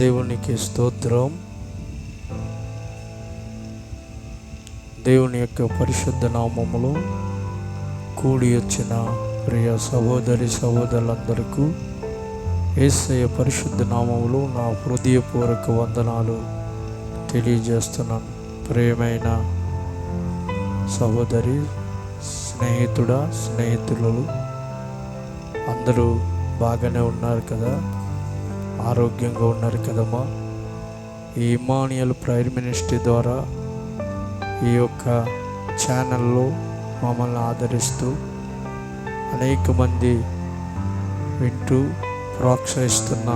దేవునికి స్తోత్రం. దేవుని యొక్క పరిశుద్ధ నామములో కూడి వచ్చిన ప్రియ సహోదరి సహోదరులందరికీ యేసయ్య పరిశుద్ధ నామములో నా హృదయపూర్వక వందనాలు తెలియజేస్తున్నాను. ప్రియమైన సహోదరి, స్నేహితులు అందరూ బాగానే ఉన్నారు కదా? ఆరోగ్యంగా ఉన్నారు కదమ్మా? ఈ ఇమ్మానుయేల్ ప్రేయర్ మినిస్ట్రీ ద్వారా ఈ యొక్క ఛానల్లో మమ్మల్ని ఆదరిస్తూ అనేక మంది వింటూ ప్రోత్సహిస్తున్న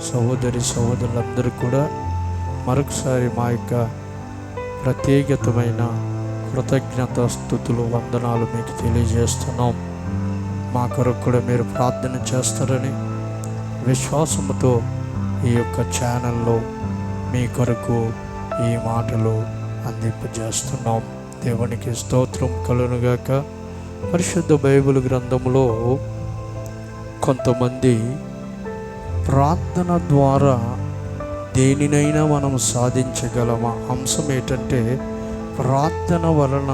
సహోదరులందరూ కూడా మరొకసారి మా యొక్క ప్రత్యేకమైన కృతజ్ఞత స్తుతులు వందనాలు మీకు తెలియజేస్తున్నాం. మా కొరకు కూడా మీరు ప్రార్థన చేస్తారని విశ్వాసముతో ఈ యొక్క ఛానల్లో మీ కొరకు ఈ మాటలు అందింపజేస్తున్నాం. దేవునికి స్తోత్రం కలుగునుగాక. పరిశుద్ధ బైబిల్ గ్రంథంలో కొంతమంది ప్రార్థన ద్వారా దేనినైనా మనం సాధించగలమా? అంశం ఏంటంటే, ప్రార్థన వలన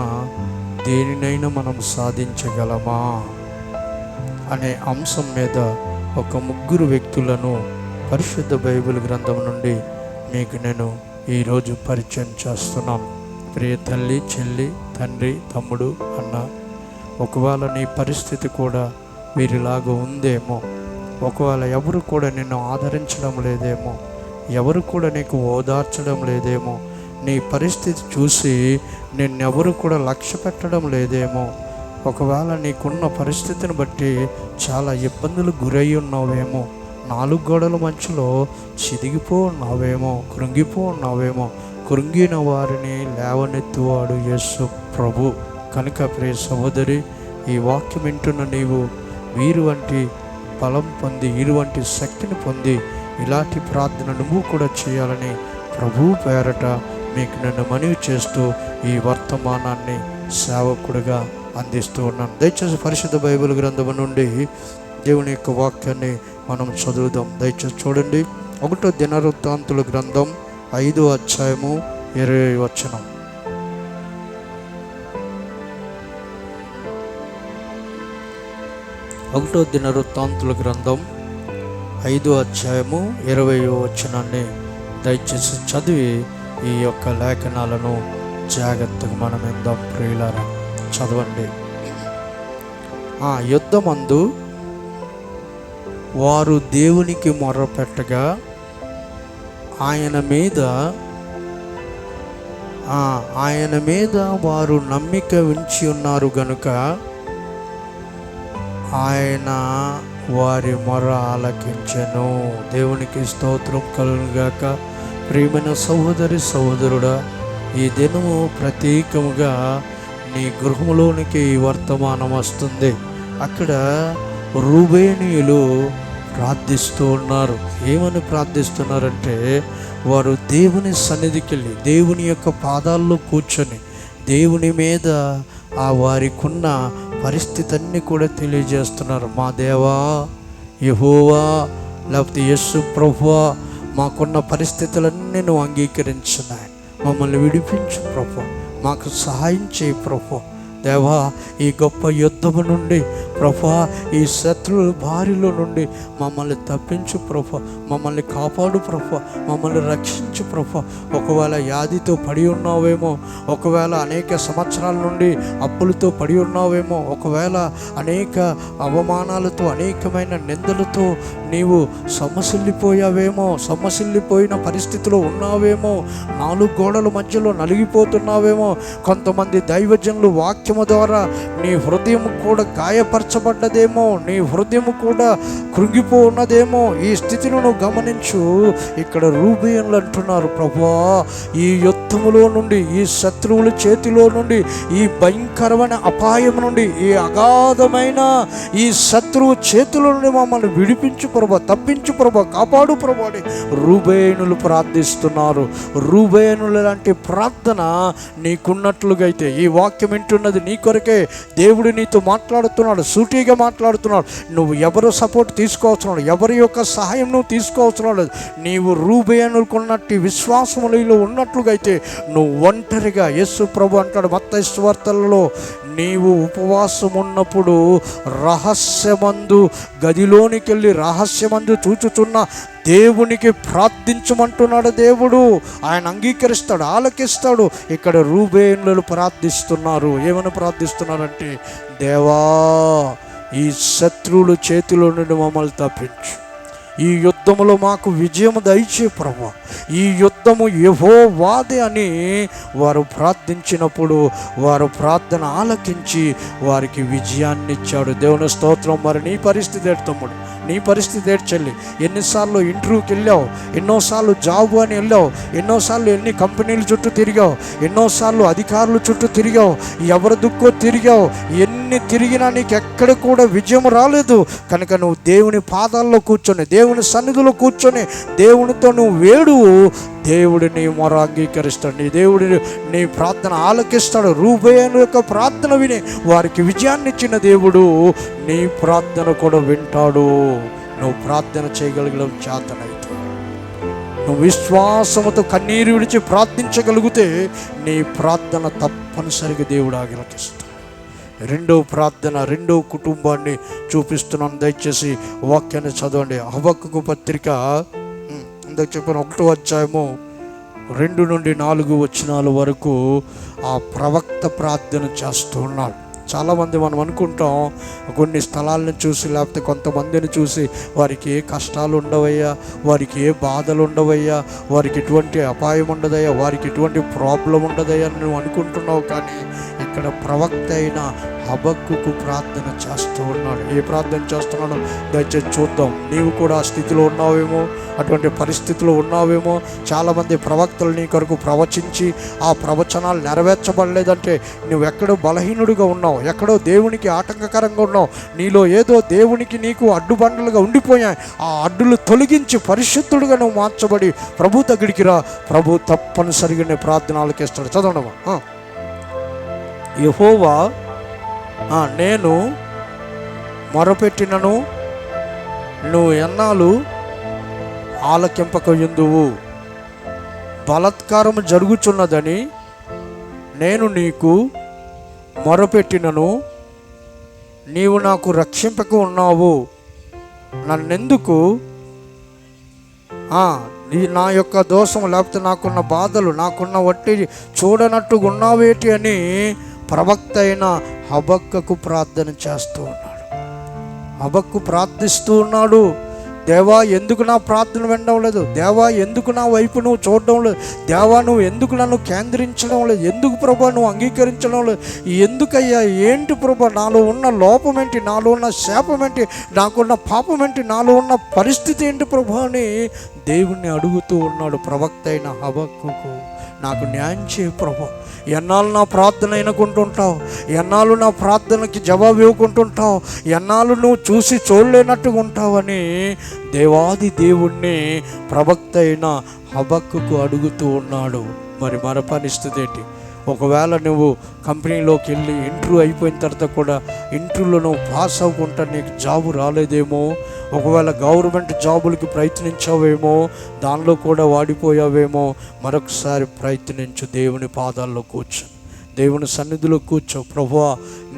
దేనినైనా మనం సాధించగలమా అనే అంశం మీద ఒక ముగ్గురు వ్యక్తులను పరిశుద్ధ బైబిల్ గ్రంథం నుండి మీకు నేను ఈరోజు పరిచయం చేస్తున్నాను. ప్రియ తల్లి, చెల్లి, తండ్రి, తమ్ముడు, అన్న, ఒకవేళ నీ పరిస్థితి కూడా వీరిలాగా ఉందేమో, ఒకవేళ ఎవరు కూడా నిన్ను ఆదరించడం లేదేమో, ఎవరు కూడా నీకు ఓదార్చడం లేదేమో, నీ పరిస్థితి చూసి నిన్నెవరు కూడా లక్ష్య పెట్టడం లేదేమో, ఒకవేళ నీకున్న పరిస్థితిని బట్టి చాలా ఇబ్బందులు గురై ఉన్నావేమో, నాలుగు గోడల మధ్యలో చిదిగిపో ఉన్నావేమో, కృంగిపో ఉన్నావేమో, కృంగిన వారిని లేవనెత్తువాడు యేసు ప్రభు. కనుక ప్రియ సహోదరి, ఈ వాక్యం వింటున్న నీవు వీరు వంటి బలం పొంది, వీరు వంటి శక్తిని పొంది ఇలాంటి ప్రార్థన నువ్వు కూడా చేయాలని ప్రభు పేరట మీకు నన్ను మనవి చేస్తూ ఈ వర్తమానాన్ని సేవకుడిగా అందిస్తూ ఉన్నాను. దయచేసి పరిశుద్ధ బైబిల్ గ్రంథం నుండి దేవుని యొక్క వాక్యాన్ని మనం చదువుదాం. దయచేసి చూడండి. 1వ దినవృత్తాంతుల గ్రంథం 5వ అధ్యాయము 20వ వచనం. 1వ దినవృత్తాంతుల గ్రంథం 5వ అధ్యాయము 20వ వచనాన్ని దయచేసి చదివి ఈ యొక్క లేఖనాలను జాగ్రత్తగా మనం ఎందాం. ప్రియులారా, చదవండి. ఆ యుద్ధమందు వారు దేవునికి మొర్రపెట్టగా ఆయన మీద వారు నమ్మిక ఉంచి ఉన్నారు గనుక ఆయన వారి మొర ఆలకించెను. దేవునికి స్తోత్రం కలుగునుగాక. ప్రియమైన సహోదరుడా, ఈ దినము ప్రత్యేకముగా నీ గృహంలోనికి ఈ వర్తమానం వస్తుంది. అక్కడ రూబేనీయులు ప్రార్థిస్తూ ఉన్నారు. ఏమని ప్రార్థిస్తున్నారంటే, వారు దేవుని సన్నిధికి వెళ్ళి దేవుని యొక్క పాదాల్లో కూర్చొని దేవుని మీద ఆ వారికున్న పరిస్థితి అన్నీ కూడా తెలియజేస్తున్నారు. మా దేవా, యెహోవా, లేకపోతే యేసు ప్రభువా, మాకున్న పరిస్థితులన్నీ నువ్వు అంగీకరించినాయి, మమ్మల్ని విడిపించు ప్రభు, మాకు సహాయం చేయి ప్రభు. దేవా, ఈ గొప్ప యుద్ధము నుండి ప్రభు, ఈ శత్రువుల బారిలో నుండి మమ్మల్ని తప్పించు ప్రభు, మమ్మల్ని కాపాడు ప్రభు, మమ్మల్ని రక్షించు ప్రభు. ఒకవేళ వ్యాధితో పడి ఉన్నావేమో, ఒకవేళ అనేక సంవత్సరాల నుండి అప్పులతో పడి ఉన్నావేమో, ఒకవేళ అనేక అవమానాలతో, అనేకమైన నిందలతో నీవు సొమ్మసిల్లిపోయిన పరిస్థితిలో ఉన్నావేమో, నాలుగు గోడల మధ్యలో నలిగిపోతున్నావేమో. కొంతమంది దైవజనులు వాక్యము ద్వారా నీ హృదయం కూడా గాయపరచబడ్డదేమో, నీ హృదయం కూడా కృంగిపో ఉన్నదేమో. ఈ స్థితిని నువ్వు గమనించు. ఇక్కడ రూబేయులు అంటున్నారు, ప్రభువా, ఈ యుద్ధ యుద్ధములో నుండి, ఈ శత్రువుల చేతిలో నుండి, ఈ భయంకరమైన అపాయం నుండి, ఈ అగాధమైన ఈ శత్రువు చేతిలో నుండి మమ్మల్ని విడిపించు ప్రభా, తప్పించు ప్రభా, కాపాడు ప్రభా అని రూబేనులు ప్రార్థిస్తున్నారు. రూబేనుల లాంటి ప్రార్థన నీకున్నట్లుగా అయితే, ఈ వాక్యం వింటున్నది నీ కొరకే. దేవుడు నీతో మాట్లాడుతున్నాడు, సూటిగా మాట్లాడుతున్నాడు. నువ్వు ఎవరు సపోర్ట్ తీసుకోవచ్చున్నాడు, ఎవరి యొక్క సహాయం నువ్వు తీసుకోవచ్చున్నాడు. నీవు రూబేనుకున్నట్టు విశ్వాసములో ఉన్నట్లుగా అయితే నువ్వు ఒంటరిగా, యేసు ప్రభు అంటాడు మత్తయి సువార్తలలో, నీవు ఉపవాసం ఉన్నప్పుడు రహస్యమందు గదిలోనికి వెళ్ళి రహస్యమందు చూచుచున్న దేవునికి ప్రార్థించమంటున్నాడు దేవుడు. ఆయన అంగీకరిస్తాడు, ఆలకిస్తాడు. ఇక్కడ రూబేనులు ప్రార్థిస్తున్నారు. ఏమని ప్రార్థిస్తున్నారంటే, దేవా ఈ శత్రువుల చేతిలో నుండి మమ్మల్ని తప్పించు, ఈ యుద్ధములో మాకు విజయం దయచే ప్రభు, ఈ యుద్ధము యెహోవాదే అని వారు ప్రార్థించినప్పుడు వారు ప్రార్థన ఆలకించి వారికి విజయాన్ని ఇచ్చాడు. దేవుని స్తోత్రం. మరి నీ పరిస్థితి ఏంటి తమ్ముడు, నీ పరిస్థితి ఏంటి చెల్లి? ఎన్నిసార్లు ఇంటర్వ్యూకి వెళ్ళావు, ఎన్నోసార్లు జాబు అని వెళ్ళావు, ఎన్నోసార్లు ఎన్ని కంపెనీల చుట్టూ తిరిగావు, ఎన్నోసార్లు అధికారుల చుట్టూ తిరిగావు, ఎవరి దుక్కో తిరిగావు. ఎన్ని తిరిగినా నీకు ఎక్కడ కూడా విజయం రాలేదు. కనుక నువ్వు దేవుని పాదాల్లో కూర్చొని, దేవుని సన్నిధిలో కూర్చొని దేవునితో నువ్వు వేడు, దేవుడిని మొర అంగీకరిస్తాడు. నీ దేవుడిని నీ ప్రార్థన ఆలకిస్తాడు. రూబేను యొక్క ప్రార్థన విని వారికి విజయాన్ని ఇచ్చిన దేవుడు నీ ప్రార్థన కూడా వింటాడు. నువ్వు ప్రార్థన చేయగలిగడం చేతనైతే, నువ్వు విశ్వాసముతో కన్నీరు విడిచి ప్రార్థించగలిగితే నీ ప్రార్థన తప్పనిసరిగా దేవుడు ఆలకిస్తాడు. రెండో ప్రార్థన, రెండో కుటుంబాన్ని చూపిస్తున్నాను. దయచేసి వాక్యాన్ని చదవండి. హబక్కూకు పత్రిక ఇందాక చెప్పిన 1వ అధ్యాయము 2 నుండి 4 వచనాల వరకు ఆ ప్రవక్త ప్రార్థన చేస్తూ ఉన్నాడు. చాలామంది మనం అనుకుంటాం, కొన్ని స్థలాలను చూసి లేకపోతే కొంతమందిని చూసి వారికి ఏ కష్టాలు ఉండవయ్యా, వారికి ఏ బాధలు ఉండవయ్యా, వారికి ఎటువంటి అపాయం ఉండదయ్యా, వారికి ఎటువంటి ప్రాబ్లం ఉండదయ్యా అని నువ్వు అనుకుంటున్నావు. కానీ ఇక్కడ ప్రవక్త అయిన హబక్కూకు ప్రార్థన చేస్తూ ఉన్నాడు. ఏ ప్రార్థన చేస్తున్నాడో దయచేసి చూద్దాం. నీవు కూడా ఆ స్థితిలో ఉన్నావేమో, అటువంటి పరిస్థితిలో ఉన్నావేమో. చాలామంది ప్రవక్తలు నీ కొరకు ప్రవచించి ఆ ప్రవచనాలు నెరవేర్చబడలేదంటే నువ్వు ఎక్కడో బలహీనుడిగా ఉన్నావు, ఎక్కడో దేవునికి ఆటంకకరంగా ఉన్నావు. నీలో ఏదో దేవునికి నీకు అడ్డుబండలుగా ఉండిపోయాయి. ఆ అడ్డులు తొలగించి పరిశుద్ధుడిగా నువ్వు మార్చబడి ప్రభు దగ్గరికి రా. ప్రభు తప్పనిసరిగా నీ ప్రార్థన ఆలకిస్తాడు. చదవడమా. యెహోవా నేను మొరపెట్టినను నువ్వు ఎన్నాళ్ళు ఆలకింపకయుందువు, బలాత్కారము జరుగుచున్నదని నేను నీకు మొరపెట్టినను నీవు నాకు రక్షింపక ఉన్నావు. నన్నెందుకు నా యొక్క దోషం లేకపోతే నాకున్న బాధలు, నాకున్న వట్టి చూడనట్టుగా ఉన్నావేటి అని ప్రవక్త అయిన హబక్కూకు ప్రార్థన చేస్తూ ఉన్నాడు. హబక్కూ ప్రార్థిస్తూ ఉన్నాడు, దేవా ఎందుకు నా ప్రార్థన వినడం లేదు, దేవా ఎందుకు నా వైపు నువ్వు చూడడం లేదు, దేవా నువ్వు ఎందుకు నన్ను కేంద్రించడం లేదు, ఎందుకు ప్రభా నువ్వు అంగీకరించడం లేదు, ఎందుకయ్యా, ఏంటి ప్రభా, నాలో ఉన్న లోపం ఏంటి, నాలో ఉన్న శాపం ఏంటి, నాకున్న పాపం ఏంటి, నాలో ఉన్న పరిస్థితి ఏంటి ప్రభా అని దేవుణ్ణి అడుగుతూ ఉన్నాడు ప్రవక్త అయిన హబక్కూకు. నాకు న్యాయం చేయి ప్రభా, ఎన్నాళ్ళు నా ప్రార్థన వినుకుంటుంటావు, ఎన్నాళ్ళు నా ప్రార్థనకి జవాబు ఇవ్వకుంటుంటావు, ఎన్నాళ్ళు నువ్వు చూసి చూడలేనట్టుగా ఉంటావని దేవాది దేవుణ్ణి ప్రవక్త అయిన హబక్కూకు అడుగుతూ ఉన్నాడు. మరి మన పరిస్థితి ఏంటి? ఒకవేళ నువ్వు కంపెనీలోకి వెళ్ళి ఇంటర్వ్యూ అయిపోయిన తర్వాత కూడా ఇంటర్వ్యూలో నువ్వు పాస్ అవ్వకుండా నీకు జాబు రాలేదేమో, ఒకవేళ గవర్నమెంట్ జాబులకి ప్రయత్నించావేమో, దానిలో కూడా వాడిపోయావేమో. మరొకసారి ప్రయత్నించు. దేవుని పాదాల్లో కూర్చో, దేవుని సన్నిధిలో కూర్చో. ప్రభువా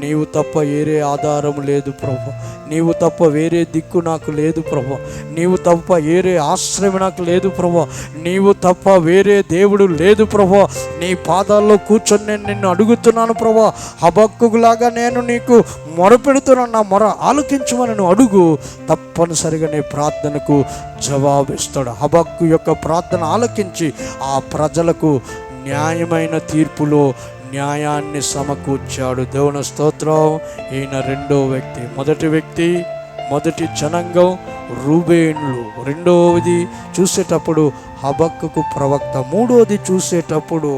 నీవు తప్ప వేరే ఆధారం లేదు ప్రభువా, నీవు తప్ప వేరే దిక్కు నాకు లేదు ప్రభువా, నీవు తప్ప వేరే ఆశ్రయం నాకు లేదు ప్రభువా, నీవు తప్ప వేరే దేవుడు లేదు ప్రభువా. నీ పాదాల్లో కూర్చొని నేను నిన్ను అడుగుతున్నాను ప్రభువా. హబక్కూకులాగా నేను నీకు మొరపెడుతున్నాను, నా మొర ఆలకించమని నువ్వు అడుగు. తప్పనిసరిగా నీ ప్రార్థనకు జవాబిస్తాడు. హబక్కూ యొక్క ప్రార్థన ఆలకించి ఆ ప్రజలకు న్యాయమైన తీర్పులో న్యాయాన్ని సమకూర్చాడు. దేవుని స్తోత్రం. ఈయన రెండో వ్యక్తి. మొదటి వ్యక్తి, మొదటి జనాంగం, రూబేన్లు, రెండవది చూసేటప్పుడు హబక్కకు ప్రవక్త, మూడవది చూసేటప్పుడు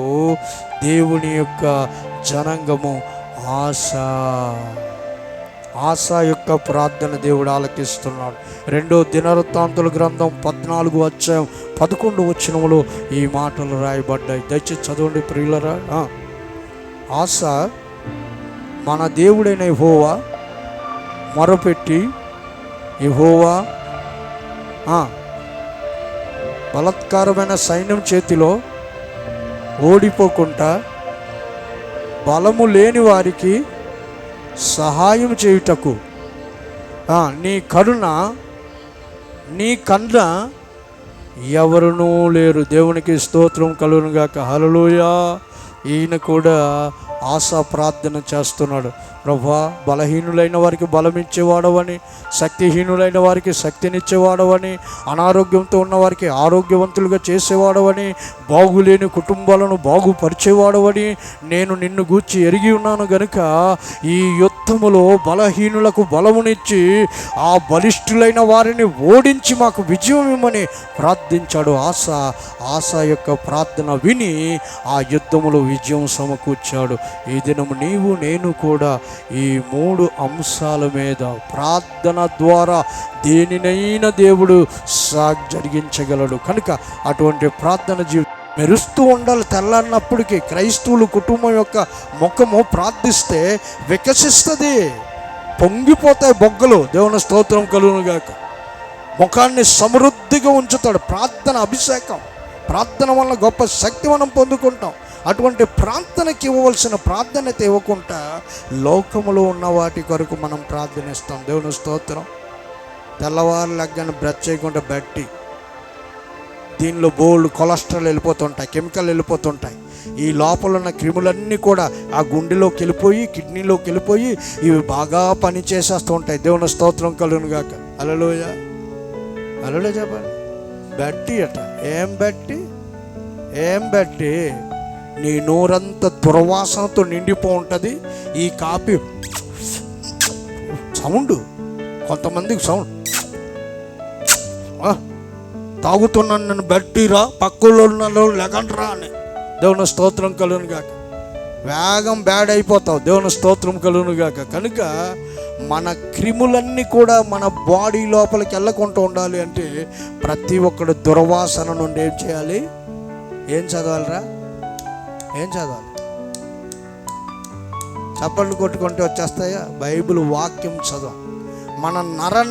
దేవుని యొక్క జనాంగము ఆసా యొక్క ప్రార్థన దేవుడు ఆలకిస్తున్నాడు. 2 దినవృత్తాంతుల గ్రంథం 14 అధ్యాయం 11 వచనములో ఈ మాటలు రాయబడ్డాయి. దయచేసి చదవండి ప్రియులరా. ఆసా మన దేవుడైన యెహోవా మొరపెట్టి, యెహోవా బలాత్కారమైన సైన్యం చేతిలో ఓడిపోకుండా బలము లేని వారికి సహాయం చేయుటకు నీ కన్న ఎవరునూ లేరు. దేవునికి స్తోత్రం కలుగును గాక. హల్లెలూయా. ఈయన కూడా ఆశా ప్రార్థన చేస్తున్నాడు. ప్రభువా, బలహీనులైన వారికి బలమిచ్చేవాడవని, శక్తిహీనులైన వారికి శక్తినిచ్చేవాడవని, అనారోగ్యంతో ఉన్న వారికి ఆరోగ్యవంతులుగా చేసేవాడవని, బాగులేని కుటుంబాలను బాగుపరిచేవాడవని నేను నిన్ను గూర్చి ఎరిగి ఉన్నాను గనుక ఈ యుద్ధములో బలహీనులకు బలమునిచ్చి ఆ బలిష్ఠులైన వారిని ఓడించి మాకు విజయం ఇమ్మని ప్రార్థించాడు. ఆశా యొక్క ప్రార్థన విని ఆ యుద్ధములో విజయం సమకూర్చాడు. ఈ దినము నీవు నేను కూడా ఈ 3 అంశాల మీద ప్రార్థన ద్వారా దేనినైనా దేవుడు జరిగించగలడు. కనుక అటువంటి ప్రార్థన జీవితం మెరుస్తూ ఉండాలి. తెల్లన్నప్పటికీ క్రైస్తవులు కుటుంబం యొక్క ముఖము ప్రార్థిస్తే వికసిస్తుంది, పొంగిపోతాయి బొగ్గలు. దేవుని స్తోత్రం కలుగును గాక. ముఖాన్ని సమృద్ధిగా ఉంచుతాడు. ప్రార్థన అభిషేకం, ప్రార్థన వల్ల గొప్ప శక్తి మనం పొందుకుంటాం. అటువంటి ప్రార్థనకి ఇవ్వవలసిన ప్రాధాన్యత ఇవ్వకుండా లోకములో ఉన్న వాటి కొరకు మనం ప్రార్థనిస్తాం. దేవుని స్తోత్రం. తెల్లవారు లెగ్గని బ్రష్ చేయకుండా బట్టి దీనిలో బోల్డ్ కొలెస్ట్రాల్ వెళ్ళిపోతుంటాయి, కెమికల్ వెళ్ళిపోతుంటాయి. ఈ లోపల ఉన్న క్రిములన్నీ కూడా ఆ గుండెలోకి వెళ్ళిపోయి, కిడ్నీలోకి వెళ్ళిపోయి ఇవి బాగా పని చేసేస్తూ ఉంటాయి. దేవుని స్తోత్రం కలుగును గాక. హల్లెలూయా. హల్లెలూయా చెప్పండి. బట్టి అట ఏం బట్టి నీ నోరంతా దుర్వాసనతో నిండిపో ఉంటుంది. ఈ కాఫీ సౌండ్, కొంతమందికి సౌండ్ తాగుతున్నాను నన్ను బట్టిరా, పక్కలో లెగండ్రా అని. దేవుని స్తోత్రం కలుగును గాక. వేగం బ్యాడ్ అయిపోతావు. దేవుని స్తోత్రం కలుగును గాక. కనుక మన క్రిములన్నీ కూడా మన బాడీ లోపలికి వెళ్ళకుండా ఉండాలి అంటే ప్రతి ఒక్కడు దుర్వాసన నుండి ఏం చేయాలి? ఏం చదవాలిరా? ఏం చదవాలి? చప్పట్లు కొట్టుకుంటే వచ్చేస్తాయా? బైబిల్ వాక్యం చదవ. మన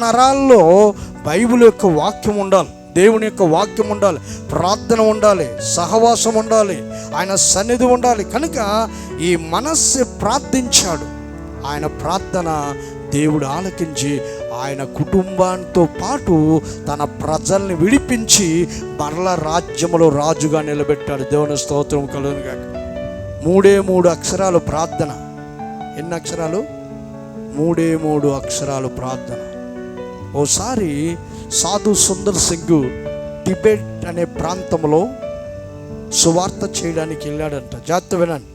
నరాల్లో బైబిల్ యొక్క వాక్యం ఉండాలి, దేవుని యొక్క వాక్యం ఉండాలి, ప్రార్థన ఉండాలి, సహవాసం ఉండాలి, ఆయన సన్నిధి ఉండాలి. కనుక ఈ మనస్సు ప్రార్థించాడు. ఆయన ప్రార్థన దేవుడు ఆలకించి ఆయన కుటుంబంతో పాటు తన ప్రజల్ని విడిపించి మరల రాజ్యములో రాజుగా నిలబెట్టాడు. దేవుని స్తోత్రం కలుగును గాక. 3 అక్షరాలు ప్రార్థన. ఎన్ని అక్షరాలు? 3 అక్షరాలు ప్రార్థన. ఓసారి సాధు సుందర్ సింగ్ టిబెట్ అనే ప్రాంతంలో సువార్త చేయడానికి వెళ్ళాడంట. జాగ్రత్త వినండి.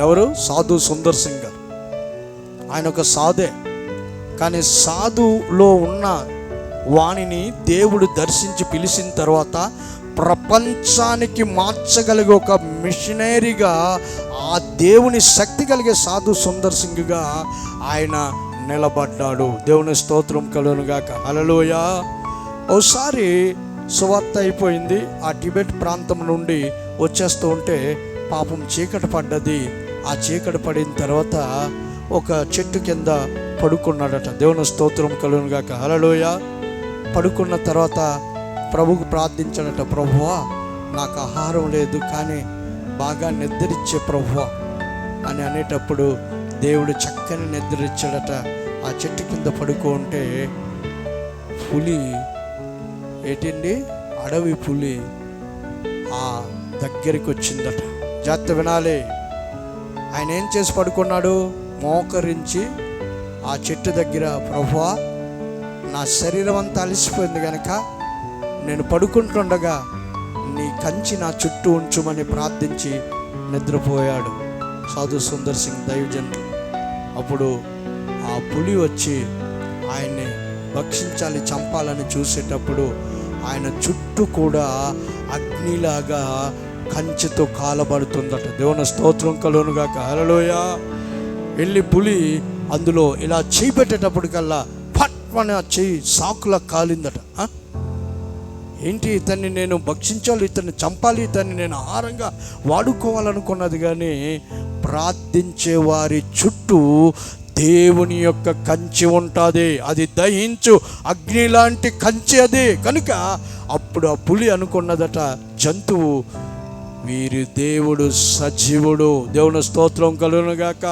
ఎవరు? సాధు సుందర్ సింగ్. ఆయన ఒక సాధే, కానీ సాధులో ఉన్న వాణిని దేవుడు దర్శించి పిలిచిన తర్వాత ప్రపంచానికి మార్చగలిగే ఒక మిషనరీగా, ఆ దేవుని శక్తి కలిగే సాధు సుందర్ సింగ్గా ఆయన నిలబడ్డాడు. దేవుని స్తోత్రం కలుగును గాక. హల్లెలూయా. ఓసారి సువార్త అయిపోయింది. ఆ టిబెట్ ప్రాంతం నుండి వచ్చేస్తూ ఉంటే పాపం చీకటి పడ్డది. ఆ చీకటి పడిన తర్వాత ఒక చెట్టు కింద పడుకున్నాడట. దేవుని స్తోత్రం కలుగును గాక. హల్లెలూయా. పడుకున్న తర్వాత ప్రభువుకు ప్రార్థించాడట. ప్రభువా, నాకు ఆహారం లేదు, కానీ బాగా నిద్రిచ్చే ప్రభువా అని అనేటప్పుడు దేవుడు చక్కని నిద్రిచ్చాడట. ఆ చెట్టు కింద పడుకుంటే పులి, ఏంటండి, అడవి పులి ఆ దగ్గరికి వచ్చిందట. జాగ్రత్త వినాలి. ఆయన ఏం చేసి పడుకున్నాడు? మోకరించి ఆ చెట్టు దగ్గర, ప్రభువా, నా శరీరం అంతా అలసిపోయింది కనుక నేను పడుకుంటుండగా నీ కంచి నా చుట్టూ ఉంచుమని ప్రార్థించి నిద్రపోయాడు సాధు సుందర్ సింగ్ దైవజనుడు. అప్పుడు ఆ పులి వచ్చి ఆయన్ని భక్షించాలి, చంపాలని చూసేటప్పుడు ఆయన చుట్టూ కూడా అగ్నిలాగా కంచెతో కాలబడుతుందట. దేవుని స్తోత్రం కలుగునుగాక. హల్లెలూయా. వెళ్ళి పులి అందులో ఇలా చేయి పెట్టేటప్పటికల్లా పట్మని ఆ చెయ్యి సాకులా కాలిందట. ఏంటి, ఇతన్ని నేను భక్షించాలి, ఇతన్ని చంపాలి, ఇతన్ని నేను ఆహారంగా వాడుకోవాలనుకున్నది. కానీ ప్రార్థించే వారి చుట్టూ దేవుని యొక్క కంచె ఉంటుంది. అది దహించు అగ్ని లాంటి కంచె అది. కనుక అప్పుడు ఆ పులి అనుకున్నదట, జంతువు, వీరి దేవుడు సజీవుడు. దేవుని స్తోత్రం కలుగునుగాక.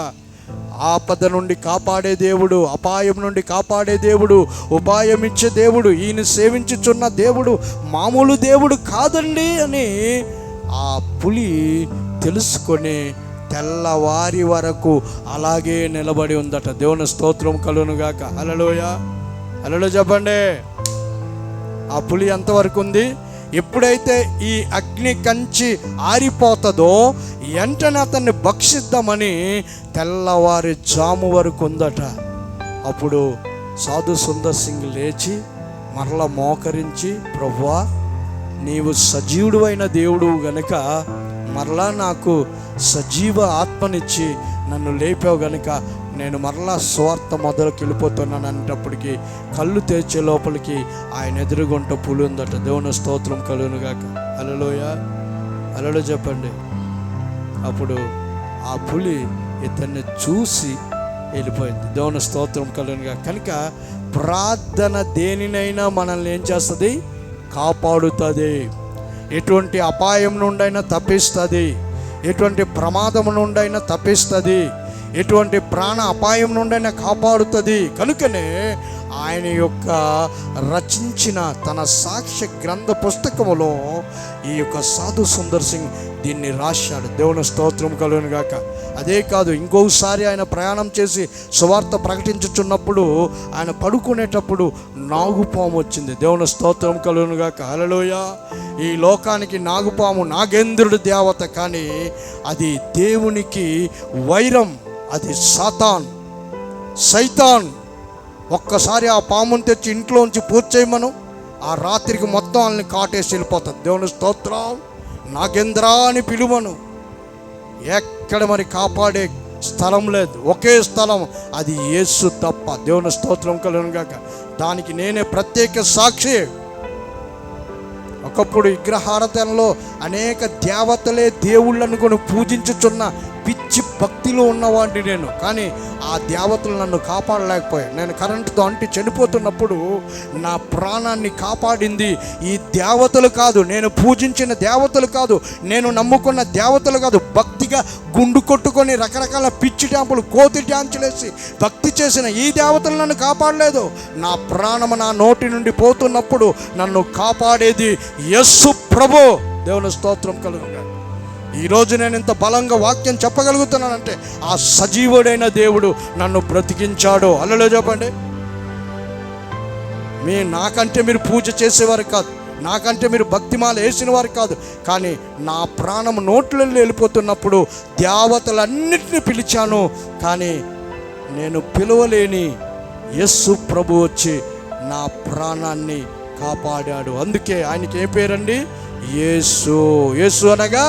ఆపద నుండి కాపాడే దేవుడు, అపాయం నుండి కాపాడే దేవుడు, ఉపాయం ఇచ్చే దేవుడు, ఈయన సేవించుచున్న దేవుడు మామూలు దేవుడు కాదండి అని ఆ పులి తెలుసుకొని తెల్లవారి వరకు అలాగే నిలబడి ఉందట. దేవుని స్తోత్రం కలుగునుగాక. హల్లెలూయా. హల్లెలూయా చెప్పండి. ఆ పులి ఎంతవరకు ఉంది? ఎప్పుడైతే ఈ అగ్ని కంచి ఆరిపోతుందో వెంటనే అతన్ని భక్షిద్దామని తెల్లవారి జాము వరకు ఉందట. అప్పుడు సాధు సుందర్ సింగ్ లేచి మరలా మోకరించి, ప్రభువా, నీవు సజీవుడు అయిన దేవుడు గనుక మరలా నాకు సజీవ ఆత్మనిచ్చి నన్ను లేపావు గనుక నేను మరలా స్వార్థ మొదలుకి వెళ్ళిపోతున్నాను అనేటప్పటికీ కళ్ళు తెరిచే లోపలికి ఆయన ఎదురుగుంట పులి ఉందట. దేవుని స్తోత్రం కలుగునుగాక. హల్లెలూయా. హల్లెలూయా చెప్పండి. అప్పుడు ఆ పులి ఇతన్ని చూసి వెళ్ళిపోయింది. దేవుని స్తోత్రం కలుగునుగాక. కనుక ప్రార్థన దేనినైనా మనల్ని ఏం చేస్తుంది? కాపాడుతుంది. ఎటువంటి అపాయం నుండైనా తప్పిస్తుంది, ఎటువంటి ప్రమాదం నుండైనా తప్పిస్తుంది, ఎటువంటి ప్రాణ అపాయం నుండైనా కాపాడుతుంది. కనుకనే ఆయన యొక్క రచించిన తన సాక్ష్య గ్రంథ పుస్తకములో ఈ యొక్క సాధు సుందర్ సింగ్ దీన్ని రాశాడు. దేవుని స్తోత్రం కలుగునుగాక. అదే కాదు, ఇంకొకసారి ఆయన ప్రయాణం చేసి సువార్త ప్రకటించుచున్నప్పుడు ఆయన పడుకునేటప్పుడు నాగుపాము వచ్చింది. దేవుని స్తోత్రం కలుగునుగాక. హల్లెలూయా. ఈ లోకానికి నాగుపాము నాగేంద్రుడి దేవత, కానీ అది దేవునికి వైరం, అది సైతాన్. ఒక్కసారి ఆ పాముని తెచ్చి ఇంట్లోంచి పూజ చేయమను, ఆ రాత్రికి మొత్తం వాళ్ళని కాటేసి వెళ్ళిపోతుంది. దేవుని స్తోత్రం. నాగేంద్ర అని పిలువను. ఎక్కడ మరి కాపాడే స్థలం లేదు, ఒకే స్థలం, అది యేసు తప్ప. దేవుని స్తోత్రం కలుగునుగాక. దానికి నేనే ప్రత్యేక సాక్షి. ఒకప్పుడు విగ్రహారాధనలో అనేక దేవతలే దేవుళ్ళు అనుకొని పూజించుచున్న పిచ్చి భక్తిలో ఉన్నవాడిని నేను. కానీ ఆ దేవతలు నన్ను కాపాడలేకపోయాయి. నేను కరెంటుతో అంటి చనిపోతున్నప్పుడు నా ప్రాణాన్ని కాపాడింది ఈ దేవతలు కాదు, నేను పూజించిన దేవతలు కాదు, నేను నమ్ముకున్న దేవతలు కాదు. భక్తిగా గుండు కొట్టుకొని రకరకాల పిచ్చి డ్యాంపులు, కోతి డ్యాన్సులేసి భక్తి చేసిన ఈ దేవతలు నన్ను కాపాడలేదు. నా ప్రాణము నా నోటి నుండి పోతున్నప్పుడు నన్ను కాపాడేది యేసు ప్రభు. దేవుని స్తోత్రం కలుగుగా. ఈరోజు నేను ఇంత బలంగా వాక్యం చెప్పగలుగుతున్నానంటే ఆ సజీవుడైన దేవుడు నన్ను బ్రతికించాడు. హల్లెలూయా చెప్పండి. నాకంటే మీరు పూజ చేసేవారు కాదు, నాకంటే మీరు భక్తిమాల వేసిన వారు కాదు, కానీ నా ప్రాణం నోట్లలో వెళ్ళిపోతున్నప్పుడు దేవతలన్నిటిని పిలిచాను, కానీ నేను పిలవలేని యేసు ప్రభు వచ్చి నా ప్రాణాన్ని కాపాడాడు. అందుకే ఆయనకి ఏ పేరండి? యేసు. యేసు అనగా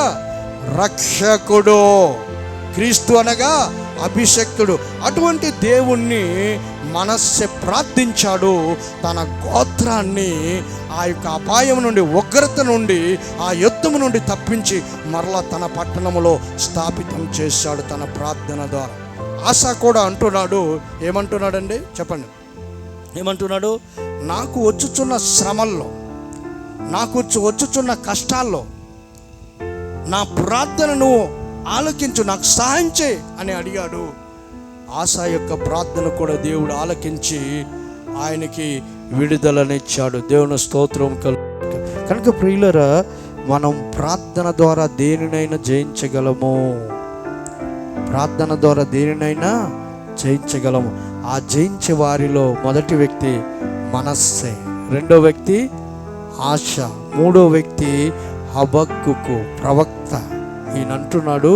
రక్షకుడు, క్రీస్తు అనగా అభిషక్తుడు. అటువంటి దేవుణ్ణి మనస్సే ప్రార్థించాడు. తన గోత్రాన్ని ఆ యొక్క అపాయం నుండి, ఉగ్రత నుండి, ఆ యుద్ధము నుండి తప్పించి మరలా తన పట్టణంలో స్థాపితం చేశాడు తన ప్రార్థన ద్వారా. ఆశ కూడా అంటున్నాడు. ఏమంటున్నాడండి చెప్పండి? ఏమంటున్నాడు? నాకు వచ్చుచున్న శ్రమల్లో, నాకు వచ్చుచున్న కష్టాల్లో నా ప్రార్థనను ఆలకించు, నాకు సహాయం చేయి అని అడిగాడు. ఆశ యొక్క ప్రార్థన కూడా దేవుడు ఆలకించి ఆయనకి విడుదలనిచ్చాడు. దేవుని స్తోత్రం కనుక ప్రియులరా, మనం ప్రార్థన ద్వారా దేనినైనా జయించగలము. ప్రార్థన ద్వారా దేనినైనా జయించగలము. ఆ జయించే వారిలో మొదటి వ్యక్తి మనస్సే, రెండో వ్యక్తి ఆశ, మూడో వ్యక్తి హబక్కుకు ప్రవక్త. ఈయన అంటున్నాడు,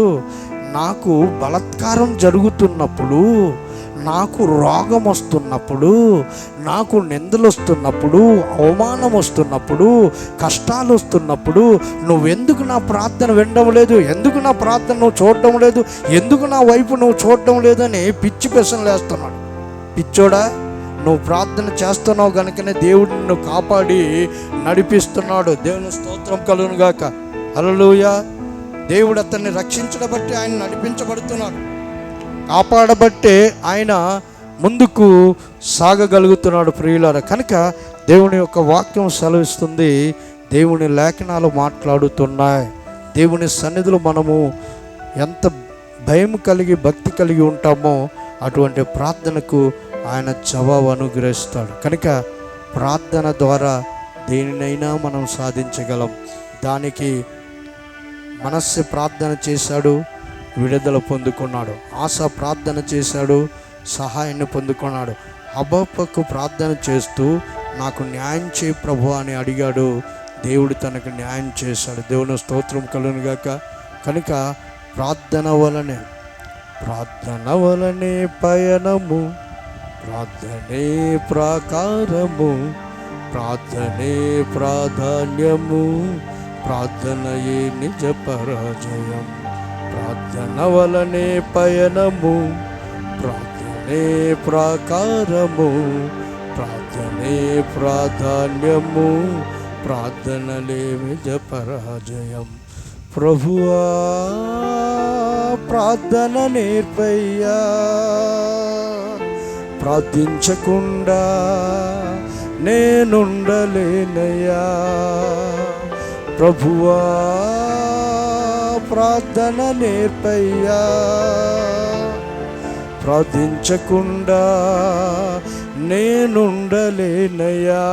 నాకు బలాత్కారం జరుగుతున్నప్పుడు నాకు రోగం వస్తున్నప్పుడు, నాకు నిందలు వస్తున్నప్పుడు, అవమానం వస్తున్నప్పుడు, కష్టాలు వస్తున్నప్పుడు నువ్వెందుకు నా ప్రార్థన వినడం లేదు, ఎందుకు నా ప్రార్థన నువ్వు చూడడం లేదు, ఎందుకు నా వైపు నువ్వు చూడడం లేదని పిచ్చి ప్రశ్నలు వేస్తున్నాడు. పిచ్చోడా, నువ్వు ప్రార్థన చేస్తున్నావు కనుకనే దేవుడు నిన్ను కాపాడి నడిపిస్తున్నాడు. దేవుని స్తోత్రం కలుగును గాక. హల్లెలూయా. దేవుడు అతన్ని రక్షించడం బట్టి ఆయన నడిపించబడుతున్నాడు, కాపాడబట్టే ఆయన ముందుకు సాగగలుగుతున్నాడు ప్రియులారా. కనుక దేవుని యొక్క వాక్యం సెలవిస్తుంది, దేవుని లేఖనాలు మాట్లాడుతున్నాయి. దేవుని సన్నిధిలో మనము ఎంత భయం కలిగి భక్తి కలిగి ఉంటామో అటువంటి ప్రార్థనకు ఆయన జవాబు అనుగ్రహిస్తాడు. కనుక ప్రార్థన ద్వారా దేనినైనా మనం సాధించగలం. దానికి మనస్సు ప్రార్థన చేశాడు, విడుదల పొందుకున్నాడు. ఆశ ప్రార్థన చేశాడు, సహాయాన్ని పొందుకున్నాడు. హబక్కకు ప్రార్థన చేస్తూ నాకు న్యాయం చేయి ప్రభు అని అడిగాడు. దేవుడు తనకు న్యాయం చేశాడు. దేవుని స్తోత్రం కలుగును గాక. కనుక ప్రార్థన వలనే పయనము, ప్రార్థనే ప్రాకారము, ప్రార్థనే ప్రాధాన్యము, ప్రార్థనయే నిజ పరాజయం. ప్రార్థన వలనే పయనము, ప్రార్థనే ప్రాకారము, ప్రార్థనే ప్రాధాన్యము, ప్రార్థనలే నిజ పరాజయం. ప్రభువా ప్రార్థన నేర్పయ్యా, ప్రార్థించకుండా నేనుండలేనయ్యా. ప్రభువా ప్రార్థన నేర్పయ్యా, ప్రార్థించకుండా నేనుండలేనయ్యా.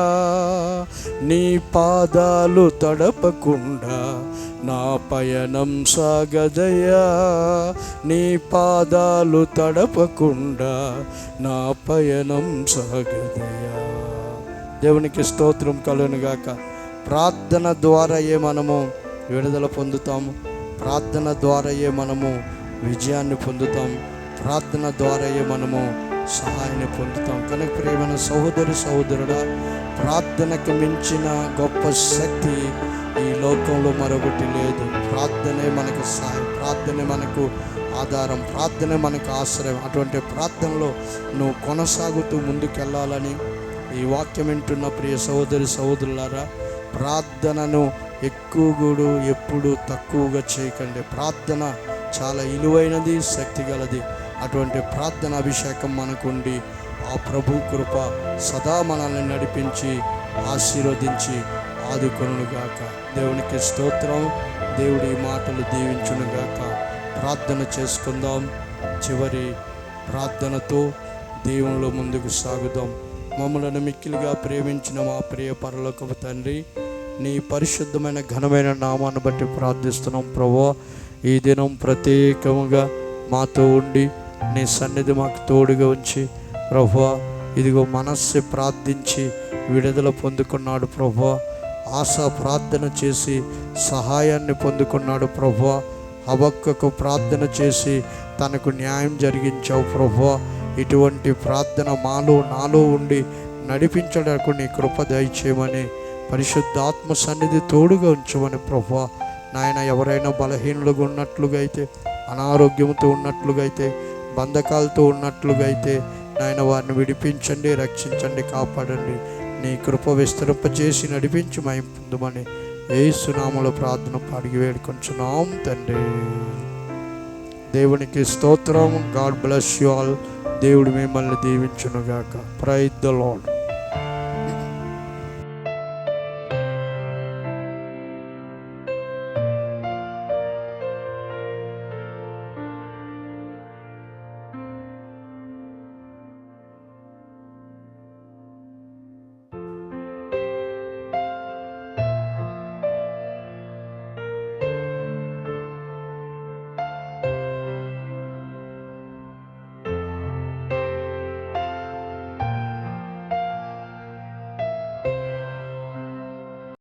నీ పాదాలు తడపకుండా నా పయనం సాగదయ్యా, నీ పాదాలు తడపకుండా నా పయనం సాగదయ్యా. దేవునికి స్తోత్రం కలుగును గాక. ప్రార్థన ద్వారాయే మనము విడుదల పొందుతాము, ప్రార్థన ద్వారాయే మనము విజయాన్ని పొందుతాము, ప్రార్థన ద్వారాయే మనము సహాయాన్ని పొందుతాం. కనుక ప్రియమైన సహోదరుడా, ప్రార్థనకు మించిన గొప్ప శక్తి ఈ లోకంలో మరొకటి లేదు. ప్రార్థనే మనకు సహాయం, ప్రార్థనే మనకు ఆధారం, ప్రార్థనే మనకు ఆశ్రయం. అటువంటి ప్రార్థనలో నువ్వు కొనసాగుతూ ముందుకెళ్ళాలని ఈ వాక్యం వింటున్న ప్రియ సహోదరులారా, ప్రార్థనను ఎక్కువగా ఎప్పుడు తక్కువగా చేయకండి. ప్రార్థన చాలా విలువైనది, శక్తి గలది. అటువంటి ప్రార్థన అభిషేకం మనకుండి ఆ ప్రభు కృప సదా మనల్ని నడిపించి ఆశీర్వదించి ఆదుకొనుగాక. దేవునికి స్తోత్రం. దేవుడి మాటలు దీవించునుగాక. ప్రార్థన చేసుకుందాం. చివరి ప్రార్థనతో దేవునిలో ముందుకు సాగుదాం. మమ్మలను మిక్కిలిగా ప్రేమించిన మా ప్రియ పరలోకపు తండ్రి, నీ పరిశుద్ధమైన ఘనమైన నామాన్ని బట్టి ప్రార్థిస్తున్నాం ప్రభువా. ఈ దినం ప్రత్యేకముగా మాతో ఉండి నీ సన్నిధి మాకు తోడుగా ఉంచి ప్రభువా, ఇదిగో మనస్సు ప్రార్థించి విడుదల పొందుకున్నాడు ప్రభువా. ఆశ ప్రార్థన చేసి సహాయాన్ని పొందుకున్నాడు ప్రభువా. హబక్కకు ప్రార్థన చేసి తనకు న్యాయం జరిగించావు ప్రభువా. ఇటువంటి ప్రార్థన నాలో ఉండి నడిపించడానికి నీ కృప దయచేయమని, పరిశుద్ధాత్మ సన్నిధి తోడుగా ఉంచమని ప్రభువా. నాయన, ఎవరైనా బలహీనులుగా ఉన్నట్లుగా అయితే, అనారోగ్యంతో ఉన్నట్లుగా అయితే, బంధకాలతో ఉన్నట్లుగా అయితే నాయన వారిని విడిపించండి, రక్షించండి, కాపాడండి. నీ కృప విస్తరింపచేసి నడిపించి మహిమ పొందుమని యేసు నామములో ప్రార్థన పాడిగి వేడుకొంచున్నాం తండ్రి. దేవునికి స్తోత్రం. God bless you all. దేవుడు మిమ్మల్ని దీవించునుగాక. Praise the lord.